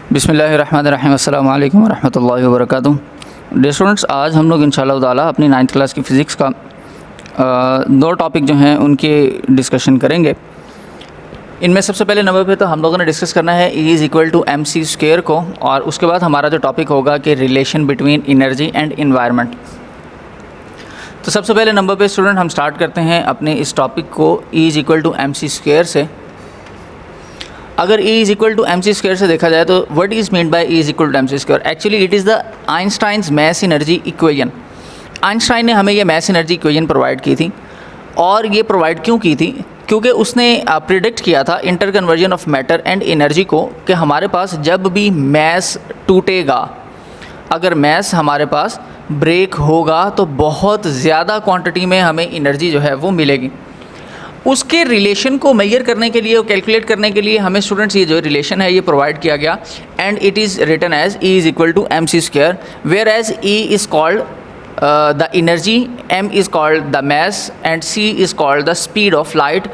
बिस्मिल्लाहिर्रहमानिर्रहीम अस्सलामु अलैकुम वरहमतुल्लाहि वबरकातुहू। डियर स्टूडेंट्स, आज हम लोग इंशाअल्लाह ताला अपनी 9th क्लास की फ़िज़िक्स का दो टॉपिक जो हैं उनके डिस्कशन करेंगे। इनमें सबसे पहले नंबर पे तो हम लोगों ने डिस्कस करना है E is equal to M C square को, और उसके बाद हमारा जो टॉपिक होगा कि relation between energy and environment. तो सबसे पहले नंबर पे स्टूडेंट हम स्टार्ट करते हैं अपने इस टॉपिक को E is equal to M C square से। अगर E is equal to M C square से देखा जाए तो what is mean by E is equal to M C square? Actually it is the Einstein's mass energy equation. Einstein ने हमें ये mess energy equation provide की थी, और ये प्रोवाइड क्यों की थी? क्योंकि उसने प्रिडिक्ट किया था inter conversion of matter and energy को, कि हमारे पास जब भी मैस टूटेगा, अगर मैस हमारे पास ब्रेक होगा तो बहुत ज़्यादा क्वांटिटी में हमें एनर्जी जो है वो मिलेगी। उसके रिलेशन को मेजर करने के लिए और कैलकुलेट करने के लिए हमें स्टूडेंट्स ये जो रिलेशन है ये प्रोवाइड किया गया, and it is written as E is equal to M C square, where as E is called the energy, m is called the mass, and c is called the speed of light,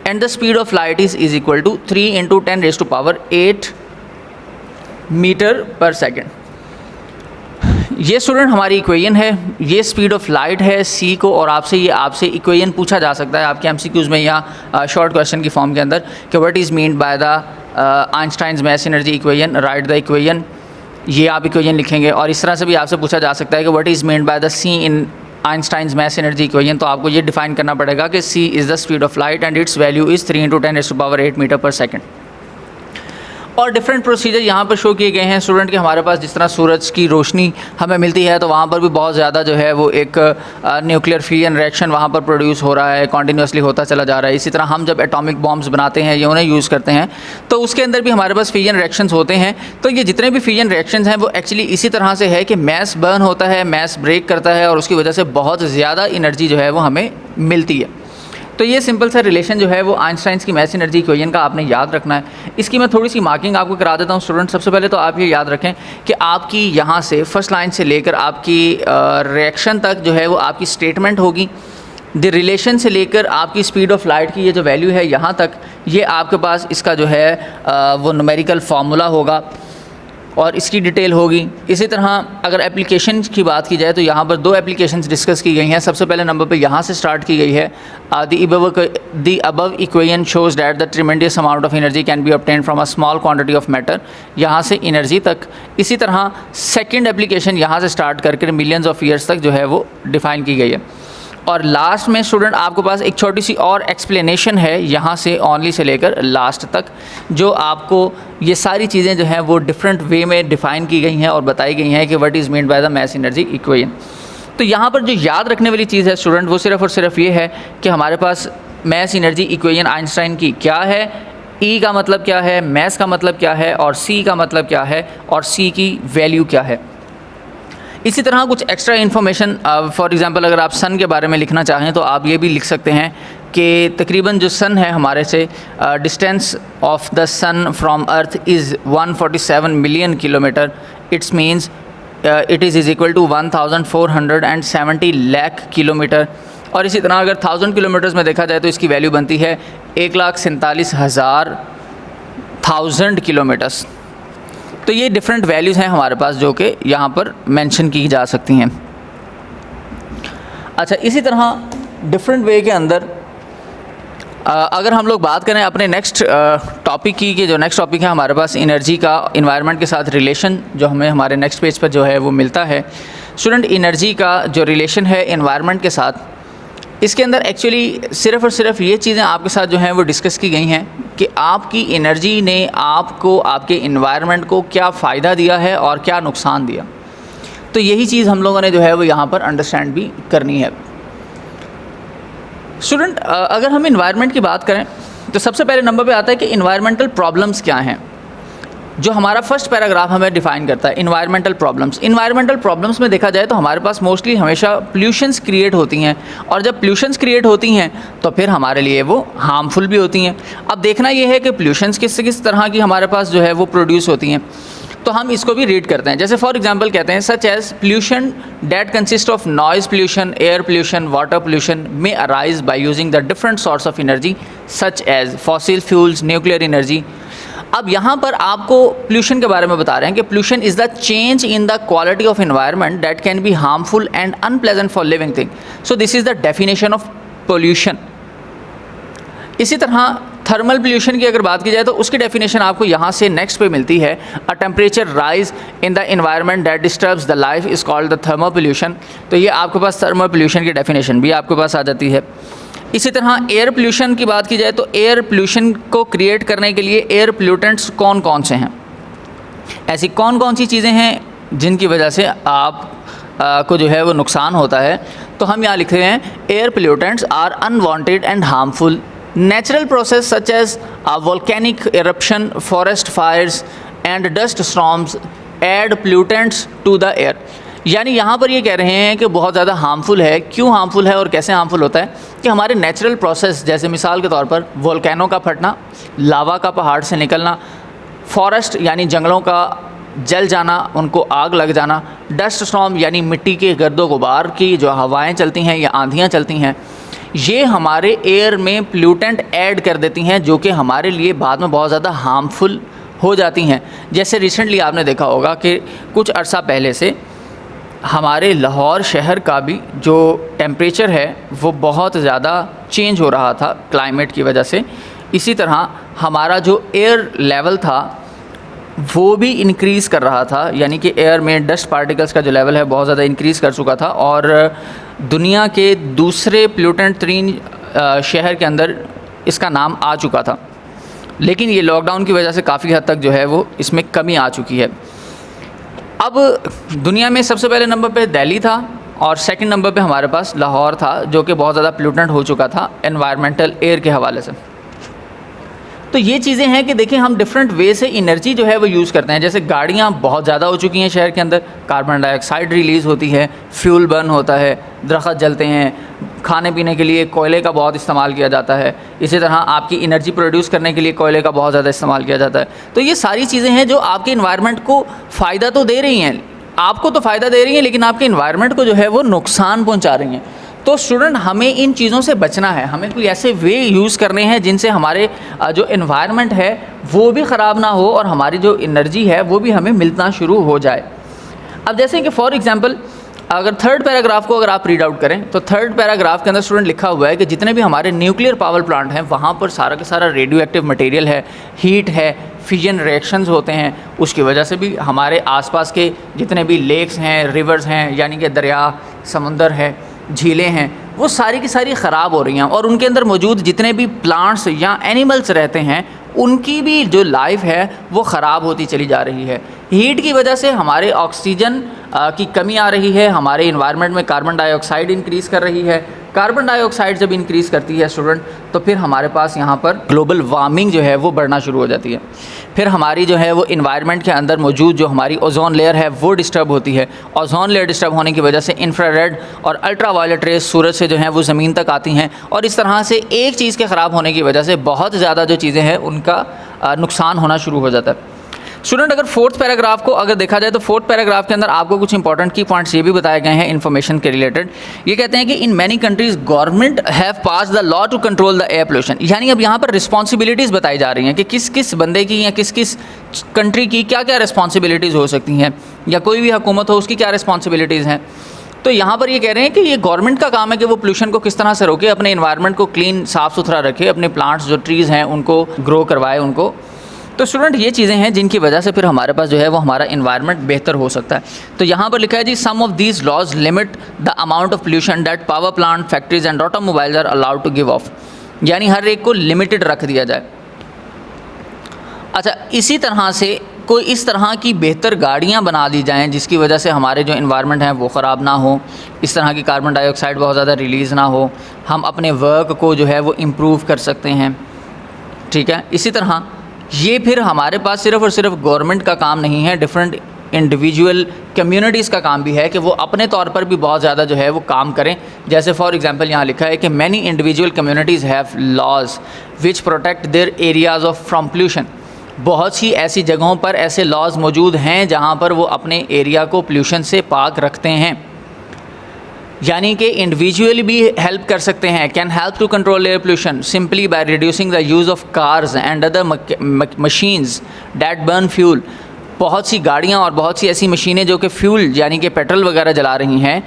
and the speed of light is equal to 3 into 10 raised to power 8 metre per second. ये student हमारी equation है, ये speed of light है c को, और आपसे equation पूछा जा सकता है आपके MCQs में या शॉर्ट क्वेश्चन की फॉर्म के अंदर कि what is mean by the Einstein's mass energy equation, right the equation. ये आप इक्वेशन लिखेंगे, और इस तरह से भी आपसे पूछा जा सकता है कि what is mean by the C in Einstein's mass energy equation. तो आपको ये डिफाइन करना पड़ेगा कि C is the speed of light and its value is 3 into 10 raised to power 8 metre per second. और डिफरेंट प्रोसीजर यहाँ पर show किए गए हैं स्टूडेंट कि हमारे पास जिस तरह सूरज की रोशनी हमें मिलती है तो वहाँ पर भी बहुत ज़्यादा जो है वो एक न्यूक्लियर फ्यूजन रिएक्शन वहाँ पर प्रोड्यूस हो रहा है, कॉन्टीन्यूसली होता चला जा रहा है। इसी तरह हम जब एटॉमिक बॉम्ब्स बनाते हैं या उन्हें यूज़ करते हैं तो उसके अंदर भी हमारे पास फ्यूजन रिएक्शंस होते हैं। तो ये जितने भी फ्यूजन रिएक्शंस हैं वो एक्चुअली इसी तरह से है कि मैस बर्न होता है, मैस ब्रेक करता है, और उसकी वजह से बहुत ज़्यादा एनर्जी जो है वो हमें मिलती है। तो ये सिंपल सा रिलेशन जो है वो आइंस्टाइन्स की मैस एनर्जी इक्वेशन का आपने याद रखना है। इसकी मैं थोड़ी सी मार्किंग आपको करा देता हूँ स्टूडेंट। सबसे पहले तो आप ये याद रखें कि आपकी यहाँ से फर्स्ट लाइन से लेकर आपकी रिएक्शन तक जो है वो आपकी स्टेटमेंट होगी। द रिलेशन से लेकर आपकी स्पीड ऑफ लाइट की ये जो वैल्यू है यहाँ तक, ये आपके पास इसका जो है वो न्यूमेरिकल फार्मूला होगा और इसकी डिटेल होगी। इसी तरह अगर एप्लीकेशन की बात की जाए तो यहाँ पर दो एप्लीकेशंस डिस्कस की गई हैं। सबसे पहले नंबर पे यहाँ से स्टार्ट की गई है, the above equation shows that the tremendous amount of energy can be obtained from a small quantity of matter, यहाँ से एनर्जी तक। इसी तरह सेकेंड एप्लीकेशन यहाँ से स्टार्ट करके मिलियंस ऑफ ईयर्स तक जो है वो डिफ़ाइन की गई है। और लास्ट में स्टूडेंट आपके पास एक छोटी सी और एक्सप्लेनेशन है यहाँ से ओनली से लेकर लास्ट तक, जो आपको ये सारी चीज़ें जो हैं वो डिफरेंट वे में डिफ़ाइन की गई हैं और बताई गई हैं कि what is mean by the mass energy equation. तो यहाँ पर जो याद रखने वाली चीज़ है स्टूडेंट वो सिर्फ़ और सिर्फ ये है कि हमारे पास मैस एनर्जी इक्वेशन आइंस्टाइन की क्या है, E का मतलब क्या है, मैस का मतलब क्या है, और C का मतलब क्या है, और C की वैल्यू क्या है। इसी तरह कुछ एक्स्ट्रा इन्फॉर्मेशन, फॉर एग्ज़ाम्पल अगर आप सन के बारे में लिखना चाहें तो आप ये भी लिख सकते हैं कि तकरीबन जो सन है हमारे से, distance of the sun from earth is 147 million kilometre. It's means it is equal to 1470 lakh kilometre. और इसी तरह अगर 1000 किलोमीटर्स में देखा जाए तो इसकी वैल्यू बनती है 1,47,000 किलोमीटर्स। तो ये डिफरेंट वैल्यूज़ हैं हमारे पास जो कि यहाँ पर मेंशन की जा सकती हैं। अच्छा, इसी तरह डिफरेंट वे के अंदर अगर हम लोग बात करें अपने नेक्स्ट टॉपिक की, कि जो नेक्स्ट टॉपिक है हमारे पास एनर्जी का एनवायरनमेंट के साथ रिलेशन, जो हमें हमारे नेक्स्ट पेज पर जो है वो मिलता है स्टूडेंट। एनर्जी का जो रिलेशन है एनवायरनमेंट के साथ, इसके अंदर एक्चुअली सिर्फ़ और सिर्फ ये चीज़ें आपके साथ जो हैं वो डिस्कस की गई हैं कि आपकी एनर्जी ने आपको, आपके एनवायरनमेंट को क्या फ़ायदा दिया है और क्या नुकसान दिया। तो यही चीज़ हम लोगों ने जो है वो यहाँ पर अंडरस्टैंड भी करनी है स्टूडेंट। अगर हम एनवायरनमेंट की बात करें तो सबसे पहले नंबर पे आता है कि एनवायरमेंटल प्रॉब्लम्स क्या हैं, जो हमारा फर्स्ट पैराग्राफ हमें डिफ़ाइन करता है। एनवायरमेंटल प्रॉब्लम्स, एनवायरमेंटल प्रॉब्लम्स में देखा जाए तो हमारे पास मोस्टली हमेशा पोल्यूशंस क्रिएट होती हैं, और जब पोल्यूशंस क्रिएट होती हैं तो फिर हमारे लिए वो हार्मफुल भी होती हैं। अब देखना ये है कि पोल्यूशंस किस तरह की हमारे पास जो है वो प्रोड्यूस होती हैं, तो हम इसको भी रीड करते हैं। जैसे फॉर एग्जांपल कहते हैं such as pollution that consist of noise pollution, air pollution, water pollution may arise by using the different source of energy such as fossil fuels, nuclear energy, अब यहाँ पर आपको पोल्यूशन के बारे में बता रहे हैं कि pollution is the change in the quality of environment that can be harmful and unpleasant for living thing. So this is the definition of pollution. इसी तरह थर्मल पोल्यूशन की अगर बात की जाए तो उसकी डेफिनेशन आपको यहाँ से नेक्स्ट पे मिलती है, अ temperature rise in the environment that disturbs the life is called the thermal pollution. तो ये आपके पास थर्मल पोल्यूशन की डेफिनेशन भी आपके पास आ जाती है। इसी तरह एयर पोल्यूशन की बात की जाए तो एयर पोल्यूशन को क्रिएट करने के लिए एयर पोल्यूटेंट्स कौन कौन से हैं, ऐसी कौन कौन सी चीज़ें हैं जिनकी वजह से आप को जो है वो नुकसान होता है। तो हम यहाँ लिख रहे हैं air pollutants are unwanted and harmful natural process such as volcanic eruption, forest fires and dust storms add pollutants to the air। यानी यहाँ पर ये कह रहे हैं कि बहुत ज़्यादा हार्मफुल है। क्यों हार्मफुल है और कैसे हार्मफुल होता है कि हमारे नेचुरल प्रोसेस, जैसे मिसाल के तौर पर वोल्केनो का फटना, लावा का पहाड़ से निकलना, फॉरेस्ट यानी जंगलों का जल जाना, उनको आग लग जाना, डस्ट स्टॉर्म यानी मिट्टी के गर्दो गुबार की जो हवाएं चलती हैं या आंधियाँ चलती हैं, ये हमारे एयर में पोल्यूटेंट ऐड कर देती हैं जो कि हमारे लिए बाद में बहुत ज़्यादा हार्मफुल हो जाती हैं। जैसे रिसेंटली आपने देखा होगा कि कुछ अरसा पहले से हमारे लाहौर शहर का भी जो टेम्परेचर है वो बहुत ज़्यादा चेंज हो रहा था क्लाइमेट की वजह से। इसी तरह हमारा जो एयर लेवल था वो भी इंक्रीज़ कर रहा था, यानी कि एयर में डस्ट पार्टिकल्स का जो लेवल है बहुत ज़्यादा इंक्रीज़ कर चुका था और दुनिया के दूसरे पोल्यूटेंट तरीन शहर के अंदर इसका नाम आ चुका था। लेकिन ये लॉकडाउन की वजह से काफ़ी हद तक जो है वो इसमें कमी आ चुकी है। अब दुनिया में सबसे पहले नंबर पे दिल्ली था और सेकंड नंबर पे हमारे पास लाहौर था जो कि बहुत ज़्यादा पोल्यूटेंट हो चुका था एनवायरमेंटल एयर के हवाले से। तो ये चीज़ें हैं कि देखिए हम डिफरेंट वे से एनर्जी जो है वो यूज़ करते हैं। जैसे गाड़ियाँ बहुत ज़्यादा हो चुकी हैं शहर के अंदर, कार्बन डाइऑक्साइड रिलीज़ होती है, फ्यूल बर्न होता है, दरख्त जलते हैं, खाने पीने के लिए कोयले का बहुत इस्तेमाल किया जाता है, इसी तरह आपकी एनर्जी प्रोड्यूस करने के लिए कोयले का बहुत ज़्यादा इस्तेमाल किया जाता है। तो ये सारी चीज़ें हैं जो आपके इन्वायरमेंट को फ़ायदा तो दे रही हैं, आपको तो फ़ायदा दे रही हैं, लेकिन आपके इन्वायरमेंट को जो है वो नुकसान पहुँचा रही हैं। तो स्टूडेंट हमें इन चीज़ों से बचना है, हमें कोई ऐसे वे यूज़ करने हैं जिनसे हमारे जो इन्वायरमेंट है वो भी ख़राब ना हो और हमारी जो एनर्जी है वो भी हमें मिलना शुरू हो जाए। अब जैसे कि फॉर एग्ज़ाम्पल अगर थर्ड पैराग्राफ को अगर आप रीड आउट करें तो थर्ड पैराग्राफ के अंदर स्टूडेंट लिखा हुआ है कि जितने भी हमारे न्यूक्लियर पावर प्लांट हैं वहाँ पर सारा का सारा रेडियो एक्टिव मटेरियल है, हीट है, फिजन रिएक्शंस होते हैं, उसकी वजह से भी हमारे आसपास के जितने भी लेक्स हैं, रिवर्स हैं, यानी कि दरिया, समंदर है, झीलें हैं, वो सारी की सारी ख़राब हो रही हैं और उनके अंदर मौजूद जितने भी प्लांट्स या एनिमल्स रहते हैं उनकी भी जो लाइफ है वो ख़राब होती चली जा रही है। हीट की वजह से हमारे ऑक्सीजन की कमी आ रही है, हमारे इन्वायरमेंट में कार्बन डाइऑक्साइड इंक्रीज़ कर रही है। कार्बन डाइऑक्साइड जब इंक्रीज़ करती है स्टूडेंट तो फिर हमारे पास यहाँ पर ग्लोबल वार्मिंग जो है वो बढ़ना शुरू हो जाती है। फिर हमारी जो है वो इन्वायरमेंट के अंदर मौजूद जो हमारी ओजोन लेयर है वो डिस्टर्ब होती है। ओजोन लेयर डिस्टर्ब होने की वजह से इंफ्रारेड और अल्ट्रा वायलेट रेज सूरज से जो हैं वो ज़मीन तक आती हैं और इस तरह से एक चीज़ के ख़राब होने की वजह से बहुत ज़्यादा जो चीज़ें हैं उनका नुकसान होना शुरू हो जाता है। स्टूडेंट अगर फोर्थ पैराग्राफ को अगर देखा जाए तो फोर्थ पैराग्राफ के अंदर आपको कुछ इंपॉर्टेंट की पॉइंट्स ये भी बताए गए हैं इन्फॉर्मेशन के रिलेटेड। ये कहते हैं कि in many countries government have pass the law to control the air pollution. यानी अब यहाँ पर रिस्पॉन्सिबिलिटीज़ बताई जा रही हैं कि किस किस बंदे की या किस किस कंट्री की क्या क्या रिस्पॉन्सिबिलिटीज़ हो सकती हैं या कोई भी हुकूमत हो उसकी क्या रिस्पॉन्सिबिलिटीज़ हैं। तो यहाँ पर ये कह रहे हैं कि ये गवर्नमेंट का काम है कि वो पोल्यूशन को किस तरह से रोके, अपने इन्वायरमेंट को क्लीन साफ़ सुथरा रखे, अपने प्लांट्स जो ट्रीज़ हैं उनको ग्रो करवाए उनको। तो स्टूडेंट ये चीज़ें हैं जिनकी वजह से फिर हमारे पास जो है वो हमारा इन्वायरमेंट बेहतर हो सकता है। तो यहाँ पर लिखा है जी some of these laws limit the amount of pollution that power plant, factories and automobiles are allowed to give off. यानी हर एक को लिमिटेड रख दिया जाए। अच्छा, इसी तरह से कोई इस तरह की बेहतर गाड़ियाँ बना दी जाएँ जिसकी वजह से हमारे जो इन्वायरमेंट है वो ख़राब ना हो, इस तरह की कार्बन डाइऑक्साइड बहुत ज़्यादा रिलीज़ ना हो, हम अपने वर्क को जो है वो इम्प्रूव कर सकते हैं। ठीक है, इसी तरह ये फिर हमारे पास सिर्फ़ और सिर्फ गवर्नमेंट का काम नहीं है, डिफरेंट इंडिविजुअल कम्युनिटीज़ का काम भी है कि वो अपने तौर पर भी बहुत ज़्यादा जो है वो काम करें। जैसे फॉर एग्जांपल यहाँ लिखा है कि many individual communities have laws which protect their areas of from pollution. बहुत सी ऐसी जगहों पर ऐसे लॉज मौजूद हैं जहाँ पर वो अपने एरिया को पोल्यूशन से पाक रखते हैं। यानी कि इंडिविजुअली भी हेल्प कर सकते हैं। Can help to control air pollution simply by reducing the use of cars and other machines that burn fuel. बहुत सी गाड़ियाँ और बहुत सी ऐसी मशीनें जो कि फ्यूल यानी कि पेट्रोल वगैरह जला रही हैं,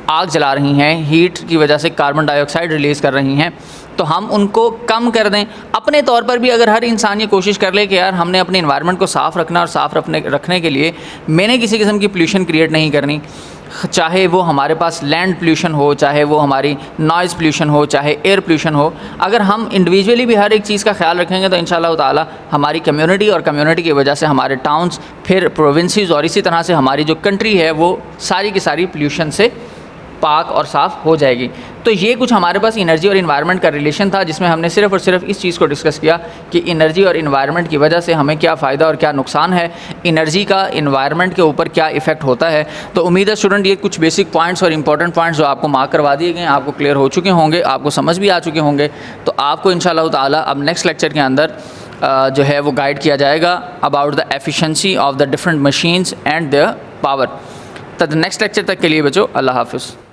आग जला रही हैं, हीट की वजह से कार्बन डाइऑक्साइड रिलीज़ कर रही हैं, तो हम उनको कम कर दें। अपने तौर पर भी अगर हर इंसान ये कोशिश कर ले कि यार हमने अपने इन्वायरमेंट को साफ़ रखना और साफ़ रखने के लिए मैंने किसी किस्म की पोल्यूशन क्रिएट नहीं करनी, चाहे वो हमारे पास लैंड पोल्यूशन हो, चाहे वो हमारी नॉइज़ पोल्यूशन हो, चाहे एयर पोल्यूशन हो, अगर हम इंडिविजुअली भी हर एक चीज़ का ख्याल रखेंगे तो इंशाअल्लाह ताला हमारी कम्युनिटी और कम्युनिटी की वजह से हमारे टाउन्स, फिर प्रोविंसेस और इसी तरह से हमारी जो कंट्री है वो सारी की सारी पोल्यूशन से पाक और साफ़ हो जाएगी। तो ये कुछ हमारे पास एनर्जी और इन्वायरमेंट का रिलेशन था, जिसमें हमने सिर्फ़ और सिर्फ इस चीज़ को डिस्कस किया कि एनर्जी और इन्वायरमेंट की वजह से हमें क्या फ़ायदा और क्या नुकसान है, एनर्जी का इन्वायरमेंट के ऊपर क्या इफ़ेक्ट होता है। तो उम्मीद है स्टूडेंट ये कुछ बेसिक पॉइंट्स और इंपॉर्टेंट पॉइंट्स जो आपको मार्क करवा दिए गए आपको क्लियर हो चुके होंगे, आपको समझ भी आ चुके होंगे। तो आपको इंशाअल्लाह ताला अब नेक्स्ट लेक्चर के अंदर जो है वो गाइड किया जाएगा about the efficiency of the different machines and the power. तो नेक्स्ट लेक्चर तक के लिए बच्चों अल्लाह हाफ़िज़।